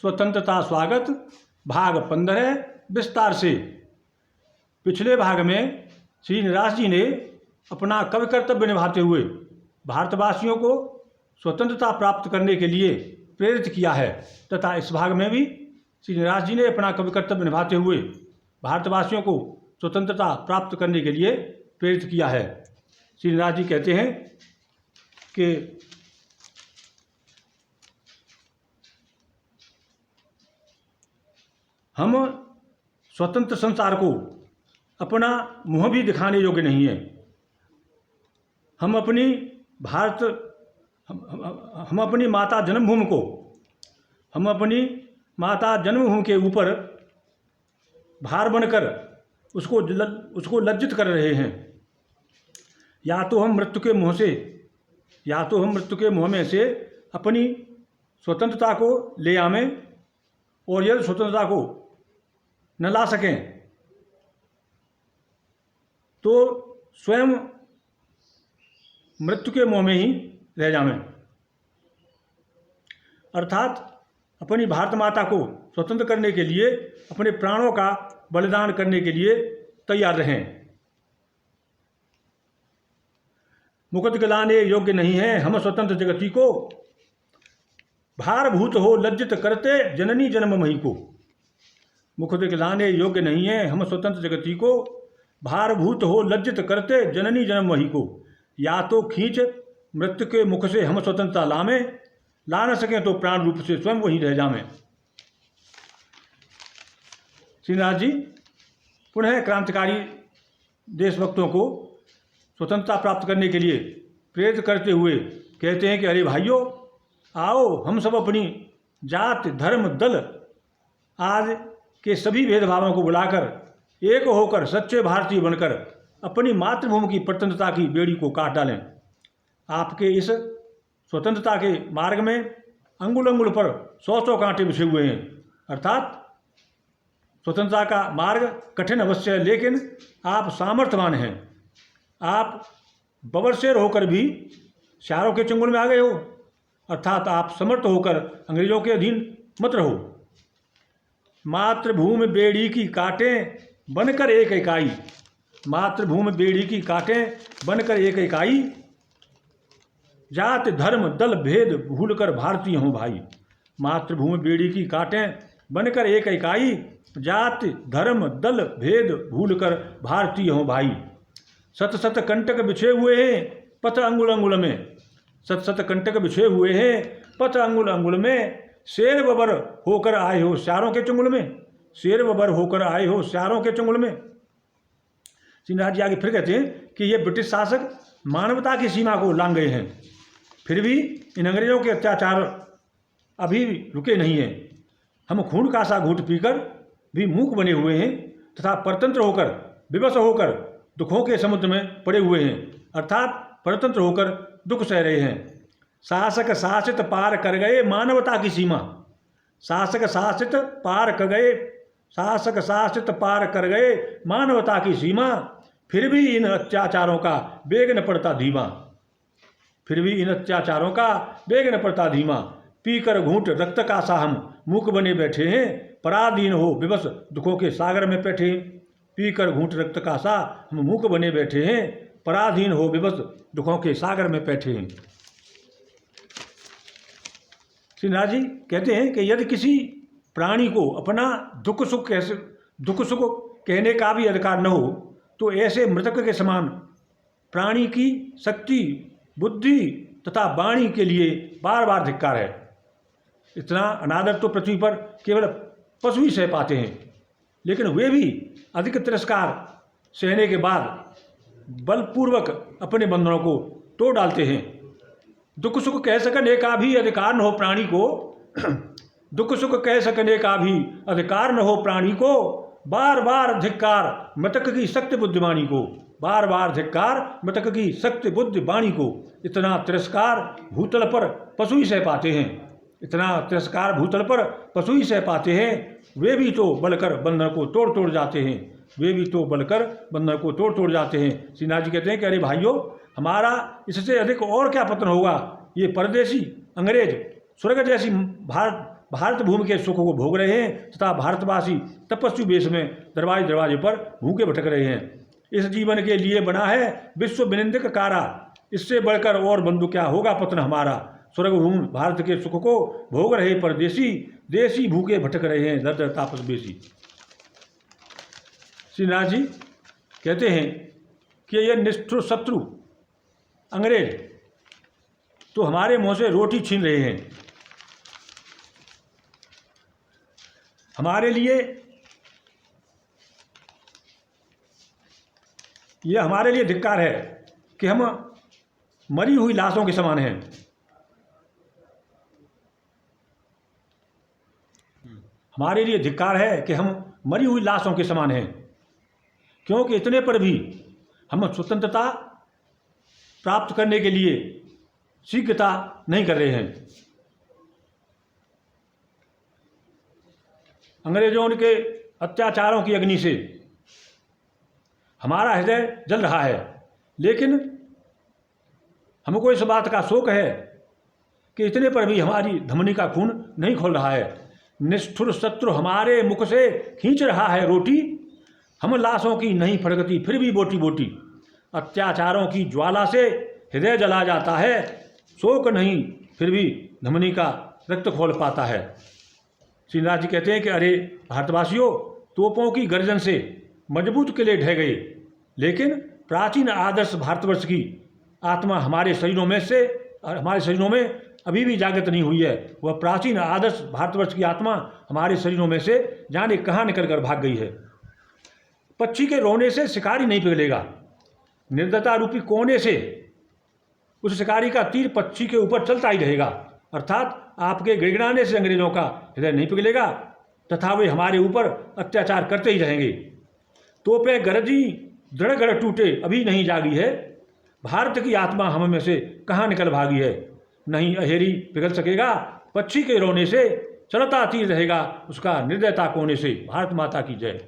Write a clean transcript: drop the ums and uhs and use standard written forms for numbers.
स्वतंत्रता स्वागत भाग 15 विस्तार से। पिछले भाग में श्री निराश जी ने अपना कवि कर्तव्य निभाते हुए भारतवासियों को स्वतंत्रता प्राप्त करने के लिए प्रेरित किया है तथा इस भाग में भी श्री निराश जी ने अपना कवि कर्तव्य निभाते हुए भारतवासियों को स्वतंत्रता प्राप्त करने के लिए प्रेरित किया है। श्री निराश जी कहते हैं कि हम स्वतंत्र संसार को अपना मुँह भी दिखाने योग्य नहीं है। हम अपनी माता जन्मभूमि को माता जन्मभूमि के ऊपर भार बनकर उसको लज्जित कर रहे हैं। या तो हम मृत्यु के मुँह में से अपनी स्वतंत्रता को ले आवें और यदि स्वतंत्रता को न ला सकें तो स्वयं मृत्यु के मुँह में ही रह जावें। अर्थात अपनी भारत माता को स्वतंत्र करने के लिए अपने प्राणों का बलिदान करने के लिए तैयार रहें। मुकुट गिलाने योग्य नहीं है हम स्वतंत्र जगती को, भारभूत हो लज्जित करते जननी जन्ममयी को। मुकुट गिलाने योग्य नहीं है हम स्वतंत्र जगती को, भारभूत हो लज्जित करते जननी जन्ममयी को। या तो खींच मृत्यु के मुख से हम स्वतंत्रता लावें, ला न सकें तो प्राण रूप से स्वयं वहीं रह जावें। श्रीनाथ जी पुनः क्रांतिकारी देशभक्तों को स्वतंत्रता प्राप्त करने के लिए प्रेरित करते हुए कहते हैं कि अरे भाइयों, आओ हम सब अपनी जात धर्म दल आज के सभी भेदभावों को बुलाकर एक होकर सच्चे भारतीय बनकर अपनी मातृभूमि की स्वतंत्रता की बेड़ी को काट डालें। आपके इस स्वतंत्रता के मार्ग में अंगुल अंगुल पर 100 कांटे बिछे हुए हैं। अर्थात स्वतंत्रता का मार्ग कठिन अवश्य है, लेकिन आप सामर्थ्यवान हैं। आप बबरशेर होकर भी शारों के चंगुल में आ गए हो। अर्थात आप समर्थ होकर अंग्रेजों के अधीन मत रहो। मातृभूमि बेड़ी की काटें बनकर एक इकाई, मातृभूमि बेड़ी की काटें बनकर एक इकाई, जात धर्म दल भेद भूलकर भारतीय हूँ भाई। मातृभूमि बेड़ी की काटें बनकर एक इकाई, जात धर्म दल भेद भूलकर भारतीय हूँ भाई। सत सत कंटक बिछे हुए हैं पथ अंगुल अंगुल में, सत सत कंटक बिछे हुए हैं पथ अंगुल अंगुल में। शेर बबर होकर आए हो शारों के चंगुल में, शेर बबर होकर आए हो शारों के चंगुल में। श्रीनाथ जी आगे फिर कहते हैं कि ये ब्रिटिश शासक मानवता की सीमा को लांघ गए हैं, फिर भी इन अंग्रेजों के अत्याचार अभी रुके नहीं हैं। हम खून का सा घूंट पीकर भी मूक बने हुए हैं तथा परतंत्र होकर विवश होकर दुखों के समुद्र में पड़े हुए हैं। अर्थात परतंत्र होकर दुख सह रहे हैं। शासक शासित पार कर गए मानवता की सीमा, शासक शासित पार कर गए, शासक शासित पार कर गए मानवता की सीमा। फिर भी इन अत्याचारों का बेग न पड़ता धीमा, फिर भी इन अत्याचारों का बेग न पड़ता धीमा। पीकर घूंट रक्त का सा हम मूक बने बैठे हैं, पराधीन हो विवश दुखों के सागर में बैठे हैं। पीकर घूंट रक्त का सा हम मूक बने बैठे हैं, पराधीन हो विवश दुखों के सागर में बैठे हैं। श्री नाथ जी कहते हैं कि यदि किसी प्राणी को अपना दुख सुख कहने का भी अधिकार न हो तो ऐसे मृतक के समान प्राणी की शक्ति बुद्धि तथा वाणी के लिए बार बार धिक्कार है। इतना अनादर तो पृथ्वी पर केवल पशु ही सह पाते हैं, लेकिन वे भी अधिक तिरस्कार सहने के बाद बलपूर्वक अपने बंधनों को तोड़ डालते हैं। दुख सुख कह सकने का भी अधिकार न हो प्राणी को, दुख सुख कह सकने का भी अधिकार न हो प्राणी को, बार बार धिक्कार मृतक की शक्ति बुद्धिवाणी को, बार बार धिक्कार मृतक की शक्ति बुद्धिवाणी को। इतना तिरस्कार भूतल पर पशु ही सह पाते हैं, इतना तिरस्कार भूतल पर पशु ही सह पाते हैं। वे भी तो बलकर बंधन को तोड़ तोड़ जाते हैं, वे भी तो बलकर बंधन को तोड़ तोड़ जाते हैं। श्रीनाथ जी कहते हैं कि अरे भाइयों, हमारा इससे अधिक और क्या पतन होगा। ये परदेशी अंग्रेज स्वर्ग जैसी भारत भारत भूमि के सुख को भोग रहे हैं तथा भारतवासी तपस्वी वेश में दरवाजे दरवाजे पर भूखे भटक रहे हैं। इस जीवन के लिए बना है विश्व विनिंदक कारा, इससे बढ़कर और बंधु क्या होगा पतन हमारा। स्वर्ग भूमि भारत के सुख को भोग रहे परदेसी, देसी भूखे भटक रहे हैं दर दर तापस बेसी। श्रीनाथ जी कहते हैं कि ये निष्ठुर शत्रु अंग्रेज तो हमारे मुंह से रोटी छीन रहे हैं। हमारे लिए यह हमारे लिए धिक्कार है कि हम मरी हुई लाशों के समान हैं। हमारे लिए धिक्कार है कि हम मरी हुई लाशों के समान हैं, क्योंकि इतने पर भी हम स्वतंत्रता प्राप्त करने के लिए शीघ्रता नहीं कर रहे हैं। अंग्रेजों के अत्याचारों की अग्नि से हमारा हृदय जल रहा है, लेकिन हमको इस बात का शोक है कि इतने पर भी हमारी धमनी का खून नहीं खोल रहा है। निष्ठुर शत्रु हमारे मुख से खींच रहा है रोटी, हम लाशों की नहीं फड़कती फिर भी बोटी बोटी। अत्याचारों की ज्वाला से हृदय जला जाता है, शोक नहीं फिर भी धमनी का रक्त खोल पाता है। श्रीनाथ जी कहते हैं कि अरे भारतवासियों, तोपों की गर्जन से मजबूत किले ढह गए, लेकिन प्राचीन आदर्श भारतवर्ष की आत्मा हमारे शरीरों में अभी भी जागृत नहीं हुई है। वह प्राचीन आदर्श भारतवर्ष की आत्मा हमारे शरीरों में से जाने कहाँ निकल कर भाग गई है। पक्षी के रोने से शिकारी नहीं पिघलेगा, निर्दयता रूपी कोने से उस शिकारी का तीर पक्षी के ऊपर चलता ही रहेगा। अर्थात आपके गिड़गिड़ाने से अंग्रेजों का हृदय नहीं पिघलेगा तथा वे हमारे ऊपर अत्याचार करते ही रहेंगे। तोपें गरजी दृढ़ टूटे अभी नहीं जागी है, भारत की आत्मा हम में से कहाँ निकल भागी है। नहीं अहेरी पिघल सकेगा, पक्षी के रोने से चलता तीर रहेगा उसका निर्दयता कोने से। भारत माता की जय।